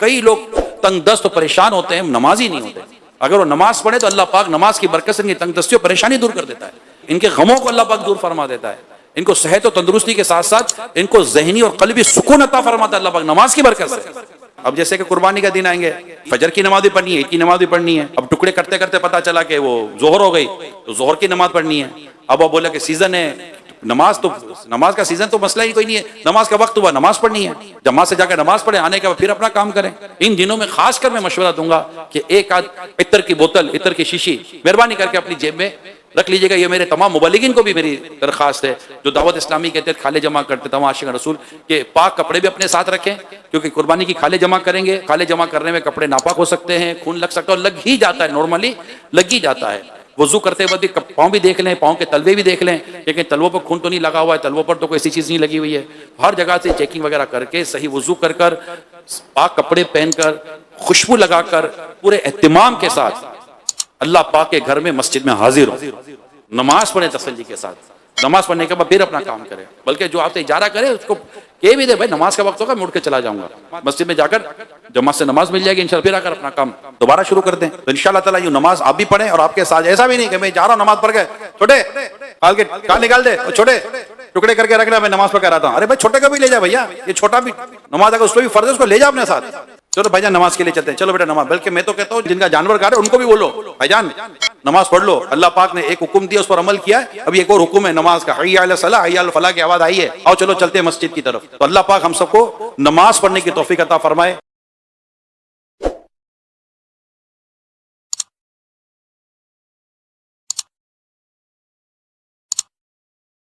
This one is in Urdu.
کئی لوگ تنگ دست و پریشان ہوتے ہیں، نماز ہی نہیں ہوتے. اگر وہ نماز پڑھے تو اللہ پاک نماز کی برکت سے ان کی تنگ دستی اور پریشانی دور کر دیتا ہے، ان کے غموں کو اللہ پاک دور فرما دیتا ہے، ان کو صحت و تندرستی کے ساتھ ساتھ ان کو ذہنی اور قلبی سکون عطا فرماتا ہے اللہ پاک نماز کی برکت سے. اب جیسے کہ قربانی کا دن آئیں گے، فجر کی نماز بھی پڑھنی ہے، عید کی نماز بھی پڑھنی ہے. اب ٹکڑے کرتے کرتے پتہ چلا کہ وہ ظہر ہو گئی تو ظہر کی نماز پڑھنی ہے. اب وہ بولا کہ سیزن ہے نماز کا سیزن تو مسئلہ ہی کوئی نہیں ہے، نماز کا وقت ہوا نماز پڑھنی ہے، جماعت سے جا کر نماز پڑھیں، آنے کے بعد پھر اپنا کام کریں. ان دنوں میں خاص کر میں مشورہ دوں گا کہ ایک آدھ عطر کی بوتل، عطر کی شیشی مہربانی کر کے اپنی جیب میں رکھ لیجئے گا. یہ میرے تمام مبلغین کو بھی میری درخواست ہے جو دعوت اسلامی کے تحت کھالے جمع کرتے تمام عاشقان رسول، کہ پاک کپڑے بھی اپنے ساتھ رکھیں، کیونکہ قربانی کی کھالے جمع کریں گے، کھالے جمع کرنے میں کپڑے ناپاک ہو سکتے ہیں، خون لگ سکتا ہے، اور لگ ہی جاتا ہے، نارملی لگ ہی جاتا ہے. وضو کرتے وقت بھی پاؤں بھی دیکھ لیں، پاؤں کے تلوے بھی دیکھ لیں، لیکن تلووں پر خون تو نہیں لگا ہوا ہے، تلووں پر تو کوئی ایسی چیز نہیں لگی ہوئی ہے. ہر جگہ سے چیکنگ وغیرہ کر کے صحیح وضو کر کر پاک کپڑے پہن کر خوشبو لگا کر پورے اہتمام کے ساتھ اللہ پاک کے گھر میں مسجد میں حاضر ہو، نماز پڑھیں تسلی کے ساتھ. نماز پڑھنے کے بعد پھر اپنا کام کرے، بلکہ جو آپ سے اجارہ کرے اس کو کہہ بھی دے بھائی نماز کا وقت ہوگا میں اٹھ کے چلا جاؤں گا، مسجد میں جا کر جماعت سے نماز مل جائے گی انشاءاللہ، پھر آ کر اپنا کام دوبارہ شروع کر دیں. تو انشاءاللہ تعالیٰ یہ نماز آپ بھی پڑھیں اور آپ کے ساتھ ایسا بھی نہیں کہ میں جا رہا ہوں نماز پڑھ کے چھوٹے کال نکال دے، چھوٹے ٹکڑے کر کے رکھ رہا میں نماز پڑھ کے رہتا ہوں. ارے بھائی چھوٹے کو بھی لے جا بھیا، یہ چھوٹا بھی نماز اگر اس پہ بھی فرض ہے اس کو لے جا اپنے ساتھ. چلو بھائی جان نماز کے لیے چلتے ہیں، چلو بیٹا نماز. بلکہ میں تو کہتا ہوں جن کا جانور گھر ہے ان کو بھی بولو بھائی جان نماز پڑھ لو، اللہ پاک نے ایک حکم دیا اس پر عمل کیا ہے، ابھی ایک اور حکم ہے نماز کا، حی علی الصلاۃ حی علی الفلاح کی آواز آئی ہے، آؤ چلو چلتے ہیں مسجد کی طرف. تو اللہ پاک ہم سب کو نماز پڑھنے کی توفیق عطا فرمائے.